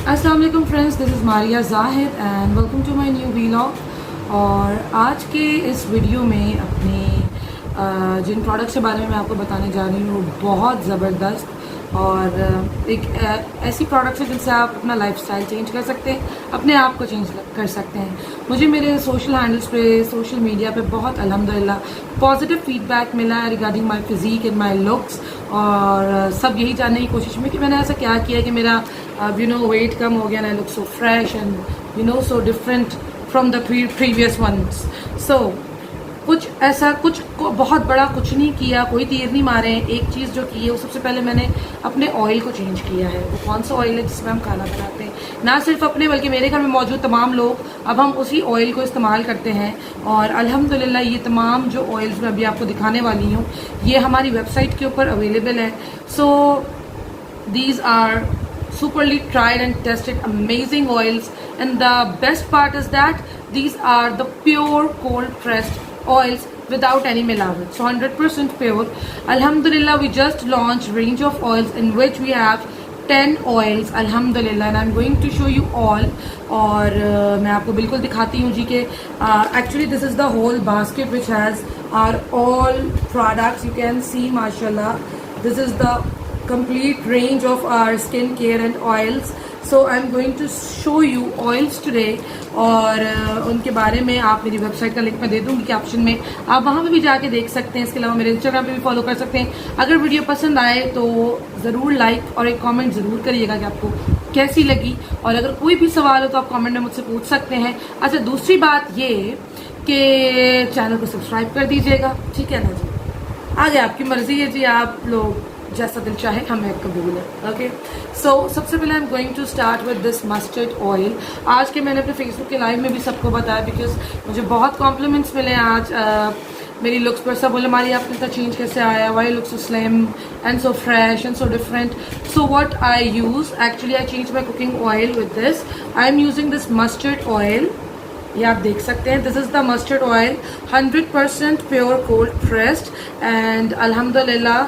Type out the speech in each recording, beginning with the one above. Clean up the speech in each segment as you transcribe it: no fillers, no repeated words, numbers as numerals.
अस्सलाम वालेकुम friends, this is Maria Zahid and welcome to my new vlog. और आज के इस वीडियो में अपने जिन प्रोडक्ट्स के बारे में मैं आपको बताने जा रही हूँ वो बहुत ज़बरदस्त और एक ऐसी प्रोडक्ट्स है जिनसे आप अपना लाइफस्टाइल चेंज कर सकते हैं, अपने आप को चेंज कर सकते हैं। मुझे मेरे सोशल हैंडल्स पे, सोशल मीडिया पे बहुत अल्हम्दुलिल्लाह पॉजिटिव फीडबैक मिला है regarding my physique and my looks. और सब यही जानने की कोशिश में कि मैंने ऐसा क्या किया कि मेरा वेट कम हो गया, I look so fresh and so different from the previous ones. So कुछ ऐसा बहुत बड़ा कुछ नहीं किया, कोई तीर नहीं मारे हैं। एक चीज़ जो की है वो सबसे पहले मैंने अपने ऑयल को चेंज किया है। वो कौन सा ऑयल है जिसमें हम खाना बनाते हैं, ना सिर्फ अपने बल्कि मेरे घर में मौजूद तमाम लोग अब हम उसी ऑयल को इस्तेमाल करते हैं। और अल्हम्दुलिल्लाह ये तमाम जो ऑयल्स मैं अभी आपको दिखाने वाली हूँ ये हमारी वेबसाइट के ऊपर अवेलेबल है। So these are superly tried and tested amazing oils, and the best part is that these are the pure cold pressed oils without any milavat, so 100% pure. Alhamdulillah, we just launched range of oils in which we have 10 oils alhamdulillah, and I'm going to show you all. और मैं आपको बिल्कुल दिखाती हूँ जी कि actually this is the whole basket which has our all products. You can see mashallah, this is the complete range of our skin care and oils. So I'm going to show you oils today. और उनके बारे में आप मेरी website का link मैं दे दूँगी caption में, आप वहाँ पे भी जाके देख सकते हैं। इसके अलावा मेरे इंस्टाग्राम पे भी फॉलो कर सकते हैं। अगर वीडियो पसंद आए तो ज़रूर लाइक और एक कमेंट ज़रूर करिएगा कि आपको कैसी लगी। और अगर कोई भी सवाल हो तो आप कमेंट में मुझसे पूछ सकते हैं। अच्छा, दूसरी बात ये कि चैनल को सब्सक्राइब कर दीजिएगा, ठीक है ना जी। आगे आपकी मर्ज़ी है जी, आप लोग जैसा दिल चाहे हमें कबूल है। ओके, सो सबसे पहले I am going to start with this mustard oil. आज के मैंने अपने फेसबुक के लाइव में भी सबको बताया बिकॉज मुझे बहुत कॉम्प्लीमेंट्स मिले आज मेरी लुक्स पर। सब बोले मारी आपने इतना चेंज कैसे आया, why look so slim and so fresh and so different. So what I use, actually I change my cooking oil with this. I am using this mustard oil, ये आप देख सकते हैं। This is the mustard oil, 100% pure cold pressed and अल्हम्दुलिल्लाह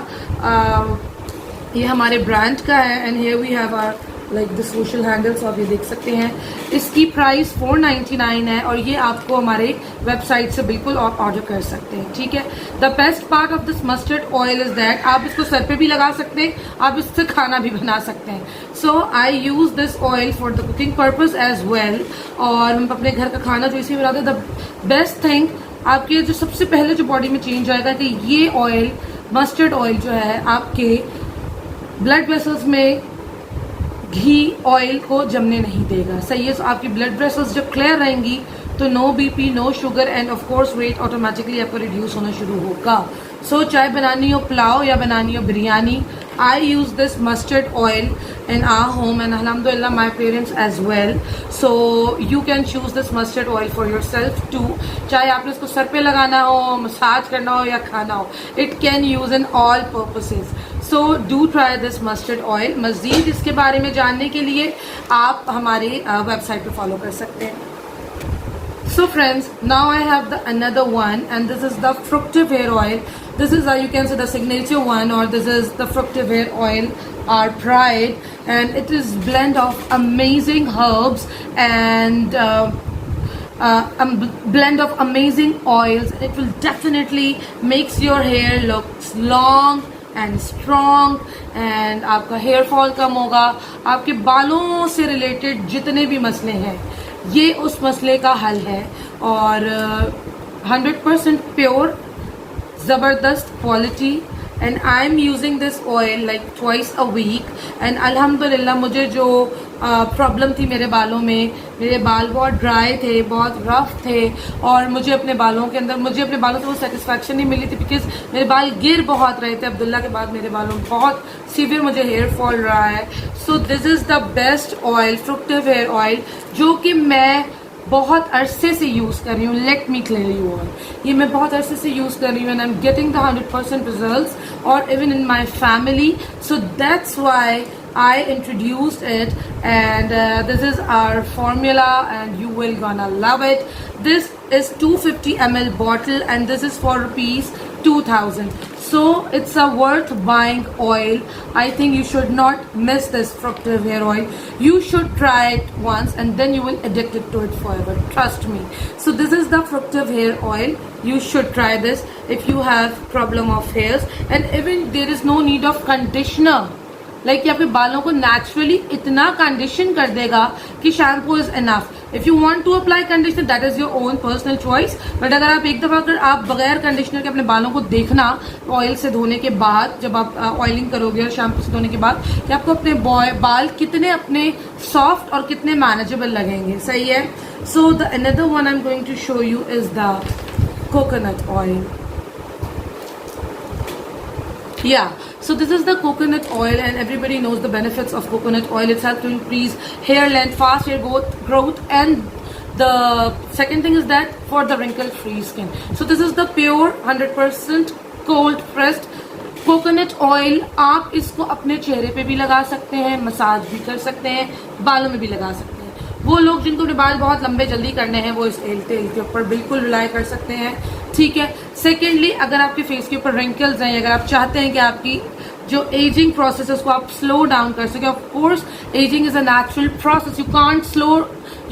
ये हमारे brand का है। And here we have our like the social handles, आप ये देख सकते हैं। इसकी प्राइस 499 है और ये आपको हमारे वेबसाइट से बिल्कुल आप ऑर्डर कर सकते हैं, ठीक है। The best part of this mustard oil is that आप इसको सर पे भी लगा सकते हैं, आप इससे खाना भी बना सकते हैं। So I use this oil for the cooking purpose as well. और हम अपने घर का खाना जो इसी में बनाते हैं, द बेस्ट थिंग आपके जो सबसे पहले जो बॉडी में चेंज आएगा कि ये ऑयल मस्टर्ड ऑयल जो है आपके ब्लड वेसल्स में घी ऑयल को जमने नहीं देगा। सही है, आपकी ब्लड वेसल्स जब क्लियर रहेंगी तो no BP, no sugar and of course weight automatically आपको रिड्यूस होना शुरू होगा। सो चाहे बनानी हो पुलाव या बनानी हो biryani, I use this mustard oil in our home and alhamdulillah my parents as well. So you can choose this mustard oil for yourself too. चाहे आपने इसको सर पे लगाना हो, मसाज करना हो या खाना हो, it can use in all purposes. So do try this mustard oil. मज़ीद इसके बारे में जानने के लिए आप हमारे वेबसाइट पे फॉलो कर सकते हैं। So friends, now I have the another one and this is the fructive hair oil. This is you can say the signature one, or this is the fructive hair oil, our pride, and it is blend of amazing herbs and blend of amazing oils. It will definitely makes your hair look long and strong and आपका hair fall कम होगा। आपके बालों से related जितने भी मसले हैं ये उस मसले का हल है। और 100% प्योर, ज़बरदस्त quality. And I am using this oil like twice a week and अल्हम्दुलिल्लाह मुझे जो प्रॉब्लम थी मेरे बालों में, मेरे बाल बहुत ड्राई थे, बहुत रफ थे और मुझे अपने बालों से वो सेटिस्फैक्शन नहीं मिली थी बिकॉज मेरे बाल गिर बहुत रहे थे। अब्दुल्ला के बाद मेरे बालों में बहुत सीवियर मुझे हेयर फॉल रहा है। So this is the best oil, Fructive hair oil, जो कि मैं बहुत अरसे से यूज़ कर रही हूँ। Let me tell you all, ये मैं बहुत अरसे से यूज़ कर रही हूँ and I am getting the 100% results और even in my family. So that's why I introduced it and this is our formula and you will gonna love it. This is 250 ml bottle and this is for rupees 2000. So it's a worth buying oil. I think you should not miss this Fructive hair oil. You should try it once and then you will addicted to it forever, trust me. So this is the Fructive hair oil. You should try this if you have problem of hairs, and even there is no need of conditioner. Like ये आपके बालों को naturally इतना condition कर देगा कि shampoo is enough. If you want to apply conditioner that is your own personal choice, but अगर आप एक दफा अगर आप बगैर कंडीशनर के अपने बालों को देखना ऑयल से धोने के बाद, जब आप ऑयलिंग करोगे और शैम्पू से धोने के बाद, कि आपको अपने बाल कितने अपने सॉफ्ट और कितने मैनेजेबल लगेंगे. सही है. So the another one I am going to show you is the coconut oil. Yeah, so this is the coconut oil, and everybody knows the benefits of coconut oil. It's helped to increase hair length, fast hair growth, and the second thing is that for the wrinkle free skin. So this is the pure 100% cold pressed coconut oil. आप इसको अपने चेहरे पे भी लगा सकते हैं, massage भी कर सकते हैं, बालों में भी लगा सकते हैं. वो लोग जिनको अपने बाल बहुत लंबे जल्दी करने हैं वो इस तेल के ऊपर बिल्कुल रिलाई कर सकते हैं. ठीक है. सेकेंडली, अगर आपके फेस के ऊपर रिंकल्स हैं, अगर आप चाहते हैं कि आपकी जो एजिंग प्रोसेस है उसको आप स्लो डाउन कर सके. Of course ageing is a natural process. You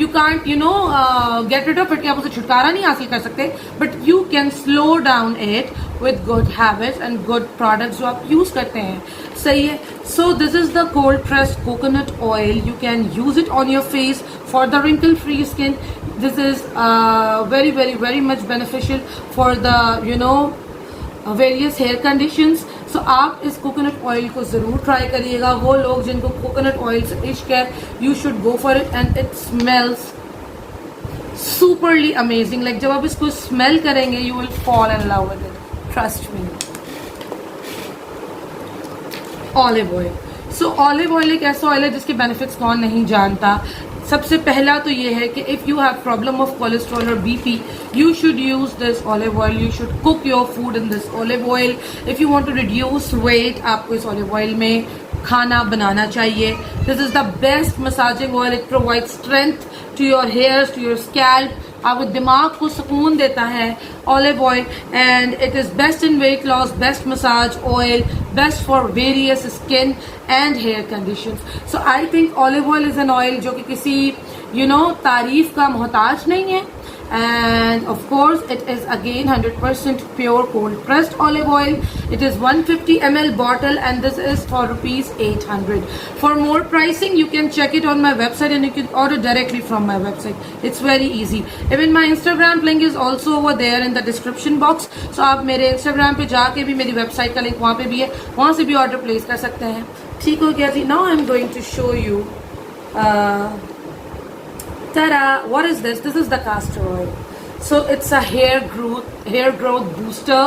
can't get rid of it, कि आप उसे छुटकारा नहीं हासिल कर सकते, but you can slow down it with good habits and good products जो आप यूज करते हैं. सही है. So this is the cold pressed coconut oil. You can use it on your face for the wrinkle free skin. This is very very very much beneficial for the various hair conditions. So आप इस coconut oil को जरूर try करिएगा. वो लोग जिनको coconut oil से इश्क है, you should go for it, and it smells superly amazing. Like जब आप इसको स्मेल करेंगे you will fall in love with it, trust me. Olive oil. So olive oil एक ऐसा ऑयल है जिसके बेनिफिट्स कौन नहीं जानता. सबसे पहला तो ये है कि if you have problem of cholesterol और BP, you should use this olive oil. You should cook your food in this olive oil. If you want to reduce weight, आपको इस ऑलिव ऑयल में खाना बनाना चाहिए. This is the best massaging oil. It provide strength to your hairs, to your scalp. आपके दिमाग को सुकून देता है olive oil, and it is best in weight loss, best massage oil, best for various skin and hair conditions. So I think olive oil is an oil जो कि किसी तारीफ का मोहताज नहीं है. And of course it is again 100% pure cold pressed olive oil. It is 150 ml bottle, and this is for ₹800. For more pricing you can check it on my website, and you can order directly from my website. It's very easy. Even my Instagram link is also over there in the description box. So आप मेरे Instagram पे जाके भी मेरी website का link वहाँ पे भी है, वहाँ से भी order place कर सकते हैं. ठीक हो गया जी. Now I'm going to show you ta-da! What is this? This is the castor oil. So it's a hair growth booster.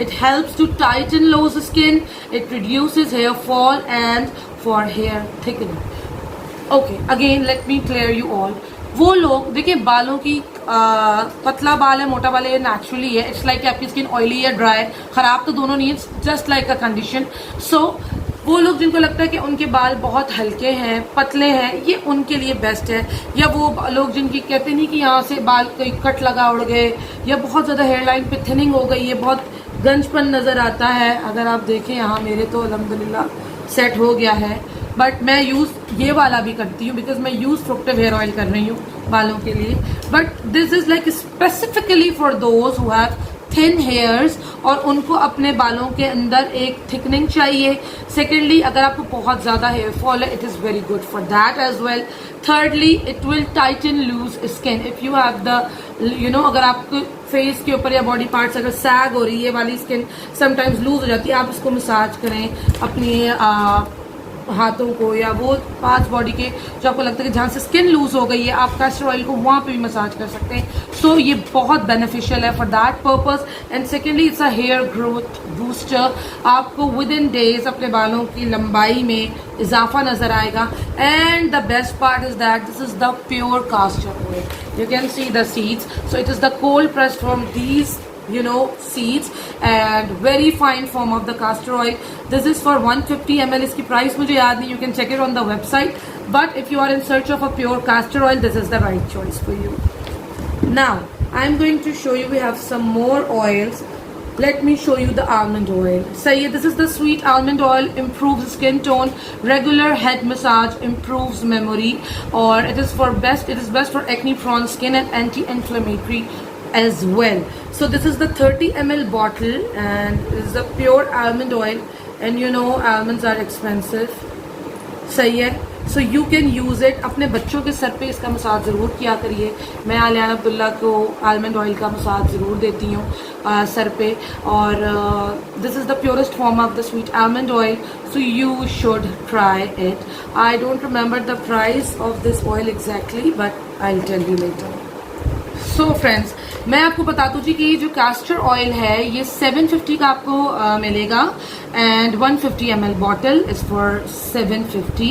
It helps to tighten loose skin. It reduces hair fall and for hair thickening. Okay, again let me clear you all. वो लोग देखिए, बालों की पतला बाल है, मोटा बाल है, नेचुरली है. इट्स लाइक आपकी स्किन ऑयली या ड्राई, खराब तो दोनों नहीं है. It's just like a condition. So वो लोग जिनको लगता है कि उनके बाल बहुत हल्के हैं, पतले हैं, ये उनके लिए बेस्ट है. या वो लोग जिनकी कहते नहीं कि यहाँ से बाल कोई कट लगा उड़ गए, या बहुत ज़्यादा हेयर लाइन पे थिनिंग हो गई है, बहुत गंजपन नज़र आता है. अगर आप देखें यहाँ मेरे तो अल्हम्दुलिल्लाह सेट हो गया है, बट मैं यूज़ ये वाला भी करती हूँ बिकॉज मैं यूज़ फ्रुक्टिव हेयर ऑयल कर रही हूँ बालों के लिए. But this is like specifically for those who have thin hairs और उनको अपने बालों के अंदर एक थिकनिंग चाहिए. सेकेंडली, अगर आपको बहुत ज़्यादा हेयर फॉल है, it is very good for that as well. Thirdly, it will tighten loose skin. If you have the अगर आपको फेस के ऊपर या बॉडी पार्ट्स अगर सैग हो रही है, वाली स्किन समटाइम्स लूज हो जाती है, आप इसको मसाज करें अपनी हाथों को या वो पार्ट्स बॉडी के जो आपको लगता है कि जहाँ से स्किन लूज हो गई है, आप कैस्टर ऑयल को वहाँ पे भी मसाज कर सकते हैं. सो ये बहुत बेनिफिशियल है for that purpose. And secondly, it's a hair growth booster. आपको विद इन डेज अपने बालों की लंबाई में इजाफा नजर आएगा. And the best part is that this is the pure castor oil. You can see the seeds. So it is the cold pressed from these seeds and very fine form of the castor oil. This is for 150 ml. इसकी price मुझे याद नहीं. You can check it on the website. But if you are in search of a pure castor oil, this is the right choice for you. Now I am going to show you. We have some more oils. let me show you the almond oil. सही है, this is the sweet almond oil, improves skin tone, regular head massage, improves memory, और it is best for acne prone skin and anti-inflammatory as well. So this is the 30 ml bottle and this is the pure almond oil, and you know almonds are expensive. सही है, so you can use it. अपने बच्चों के sir पे इसका massage ज़रूर किया करिए. मैं आलियान अब्दुल्ला को आलमंड ऑयल का मसाज ज़रूर देती हूँ सर पे, और this is the purest form of the sweet almond oil, so you should try it. I don't remember the price of this oil exactly, but I will tell you later. So friends, मैं आपको बता दूँ जी कि ये जो castor oil है ये 750 का आपको मिलेगा, and 150 ml bottle is for 750,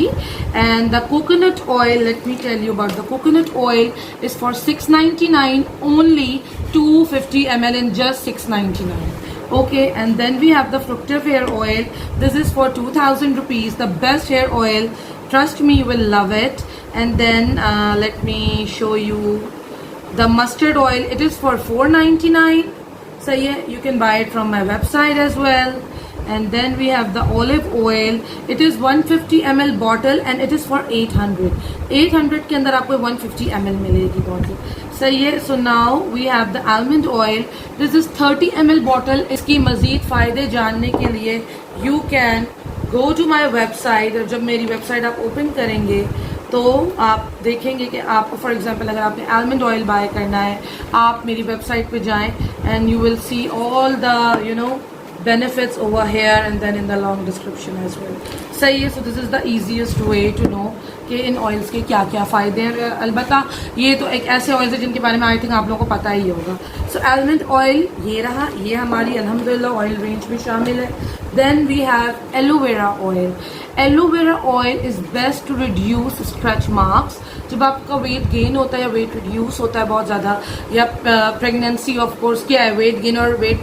and the coconut oil, let me tell you about the coconut oil, is for 699 only, 250 ml in just 699. Okay, and then we have the fructive hair oil. This is for 2000 rupees, the best hair oil, trust me, you will love it. And then let me show you the mustard oil. It is for 499. So yeah, you can buy it from my website as well. And then we have the olive oil. It is 150 ml bottle and it is for 800. 800 के अंदर आपको 150 ml मिलेगी bottle. सही है. So now we have the almond oil. This is 30 ml bottle. इसकी मज़ीद फ़ायदे जानने के लिए you can go to my website. और जब मेरी वेबसाइट आप ओपन करेंगे तो आप देखेंगे कि आपको फॉर एग्जांपल अगर आपने आलमंड ऑयल बाय करना है, आप मेरी वेबसाइट पे जाएं and you will see all the benefits over here and then in the long description as well. सही है. So this is the easiest way to know कि इन ऑयल्स के क्या क्या फ़ायदे हैं. अलबत्ता ये तो एक ऐसे ऑयल्स है जिनके बारे में आई थिंक आप लोगों को पता ही होगा. सो आलमंड ऑयल ये रहा, ये हमारी अल्हम्दुलिल्लाह ऑयल रेंज में शामिल है. Then we have aloe vera oil. Aloe vera oil is best to reduce stretch marks. जब आपका वेट गेन होता है या वेट रिड्यूस होता है बहुत ज़्यादा, या प्रेगनेंसी ऑफ कोर्स क्या है, वेट गेन और वेट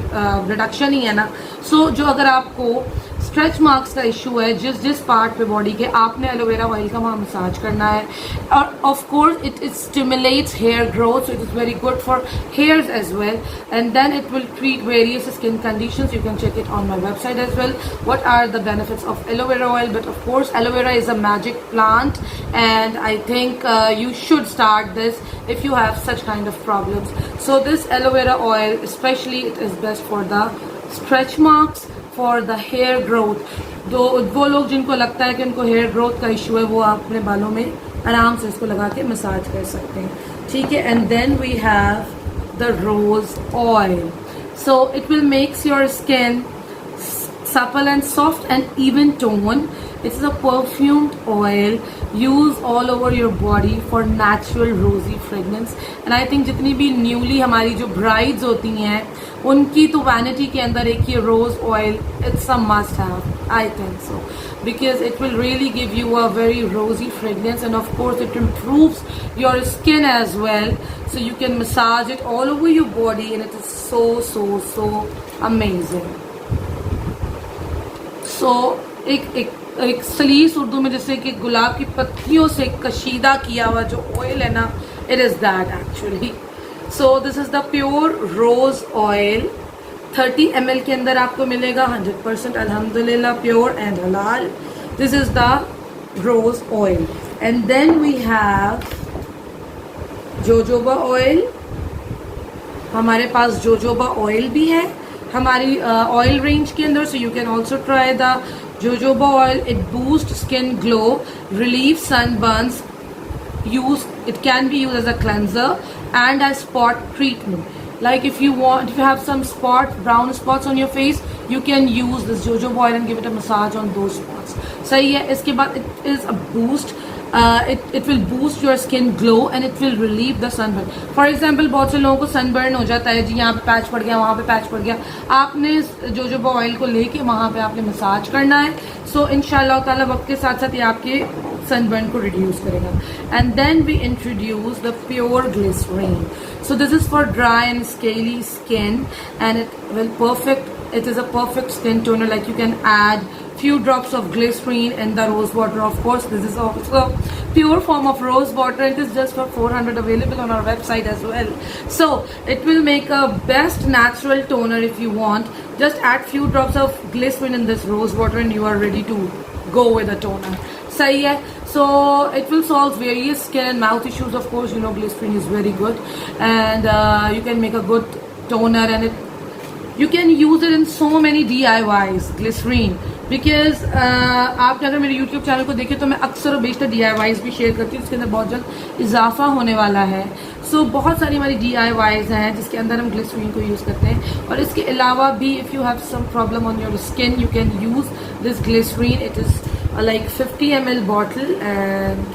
रिडक्शन ही है ना. सो जो अगर आपको स्ट्रेच मार्क्स का इशू है जिस पार्ट पे बॉडी के, आपने एलोवेरा ऑयल का वहाँ मसाज करना है. और of course it stimulates hair growth, so it is very good for hairs as well. And then it will treat various skin conditions. You can check it on my website as well what are the benefits of aloe vera oil. But of course aloe vera is a magic plant and I think you should start this if you have such kind of problems. So this aloe vera oil especially, it is best for the stretch marks, for the hair growth. वो लोग जिनको लगता है कि उनको hair growth का issue है, वो आप अपने बालों में आराम से इसको लगा के मसाज कर सकते हैं. ठीक है. And then we have the rose oil. So it will makes your skin supple and soft and even tone. It is a perfumed oil used all over your body for natural rosy fragrance. And I think जितनी भी newly हमारी जो brides होती हैं उनकी तो vanity के अंदर एक ये rose oil, it's a must have. I think so because it will really give you a very rosy fragrance, and of course it improves your skin as well. So you can massage it all over your body and it is so amazing. So एक सलीस उर्दू में जैसे कि गुलाब की पत्तियों से कशीदा किया हुआ जो ऑयल है ना, it is that actually. So this is the pure rose oil. 30 ml के अंदर आपको मिलेगा, 100% अल्हम्दुलिल्लाह प्योर एंड हलाल. This is the rose oil. And then we have jojoba oil. हमारे पास जोजोबा ऑयल भी है हमारी ऑयल रेंज के अंदर. So you can also try the jojoba oil. It boosts skin glow, relieves sunburns. It can be used as a cleanser and as spot treatment. Like if you have some brown spots on your face, you can use this jojoba oil and give it a massage on those spots. सही है. इसके बाद it is a boost. It will boost your skin glow and it will relieve the sunburn. For example, बहुत से लोगों को sunburn हो जाता है जी, यहाँ पे पैच पड़ गया, वहाँ पे पैच पड़ गया. आपने जोजोबा ऑयल को लेके वहाँ पे आपने मसाज करना है. सो इंशाल्लाह ताला वक्त के साथ साथ ये आपके sunburn को reduce करेगा. And then we introduce the pure glycerin. So this is for dry and scaly skin and it is a perfect skin toner. Like you can add few drops of glycerine and the rose water. Of course, this is also pure form of rose water. It is just for 400, available on our website as well. So it will make a best natural toner. If you want, just add few drops of glycerine in this rose water and you are ready to go with a toner. Sahi hai? So it will solve various skin and mouth issues. Of course, you know glycerine is very good, and you can make a good toner, and you can use it in so many DIYs, glycerine. Because आपने अगर मेरे YouTube channel को देखें तो मैं अक्सर और बेशतर DIYs भी शेयर करती हूँ, उसके अंदर बहुत जल्द इजाफा होने वाला है. सो बहुत सारी हमारी DIYs हैं जिसके अंदर हम ग्लिसरीन को यूज़ करते हैं. और इसके अलावा भी if you have some problem on your skin, you can use this glycerine. It is like 50 ml bottle and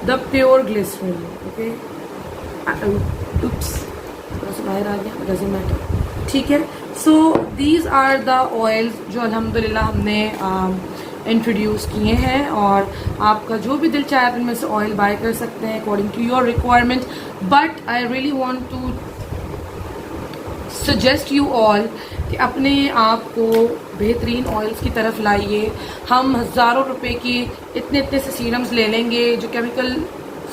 the pure glycerin. Okay, oops, बाहर आ गया, doesn't matter. ठीक है. So these are the oils जो अल्हम्दुलिल्लाह हमने introduce किए हैं, और आपका जो भी दिल चाहे आप इनमें से ऑयल बाय कर सकते हैं according to your requirement. But I really want to suggest you all कि अपने आप को बेहतरीन ऑयल्स की तरफ लाइए. हम हज़ारों रुपए की इतने से सीरम्स ले लेंगे जो केमिकल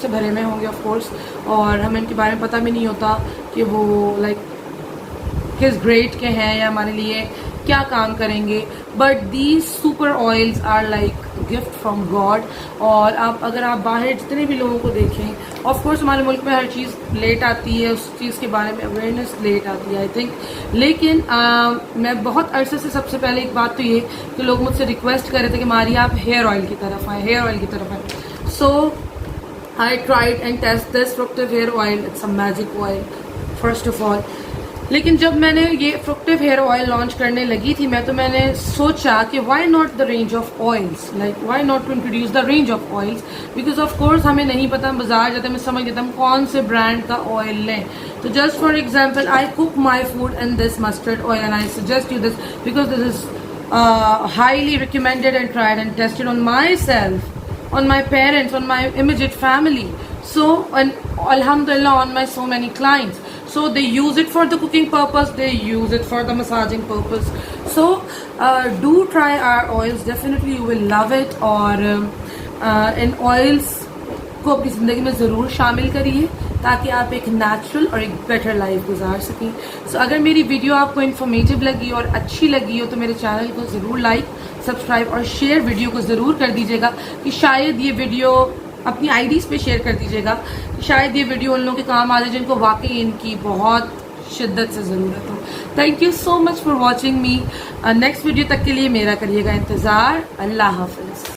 से भरे में होंगे ऑफ कोर्स, और हमें इनके बारे में पता भी नहीं होता कि वो लाइक किस ग्रेड के हैं या हमारे लिए क्या काम करेंगे. But these super oils are like gift from God. और अगर आप बाहर जितने भी लोगों को देखें, ऑफ कोर्स हमारे मुल्क में हर चीज़ लेट आती है, उस चीज़ के बारे में अवेयरनेस लेट आती है आई थिंक. लेकिन मैं बहुत अरसे से, सबसे पहले एक बात तो ये कि लोग मुझसे रिक्वेस्ट कर रहे थे कि मारिया आप हेयर ऑयल की तरफ आए, हेयर ऑयल की तरफ आए. So I tried and test this Fructive hair oil. It's a magic oil first of all. लेकिन जब मैंने ये फ्रुक्टिव हेयर ऑयल लॉन्च करने लगी थी मैंने सोचा कि why not the range of oils, like why not to introduce the range of oils. Because of course हमें नहीं पता, हम बाजार जाते हैं, मैं समझ लेता हम कौन से ब्रांड का ऑयल लें. तो just for example, I cook my food in this mustard oil and I suggest you this because this is highly recommended and tried and tested on myself, on my parents, on my immediate family. So, and alhamdulillah, on my so many clients. So they use it for the cooking purpose, they use it for the massaging purpose. So do try our oils, definitely you will love it. और इन oils को अपनी ज़िंदगी में ज़रूर शामिल करिए ताकि आप एक नेचुरल और एक बेटर लाइफ गुजार सकें. सो अगर मेरी वीडियो आपको इन्फॉर्मेटिव लगी और अच्छी लगी हो तो मेरे चैनल को ज़रूर लाइक, सब्सक्राइब और शेयर वीडियो को ज़रूर कर दीजिएगा. कि शायद ये वीडियो अपनी आईडीज़ पे शेयर कर दीजिएगा, शायद ये वीडियो उन लोगों के काम आ जाए जिनको वाकई इनकी बहुत शिद्दत से ज़रूरत हो. Thank you so much for watching me. Next video तक के लिए मेरा करिएगा इंतज़ार. अल्लाह हाफ़िज़.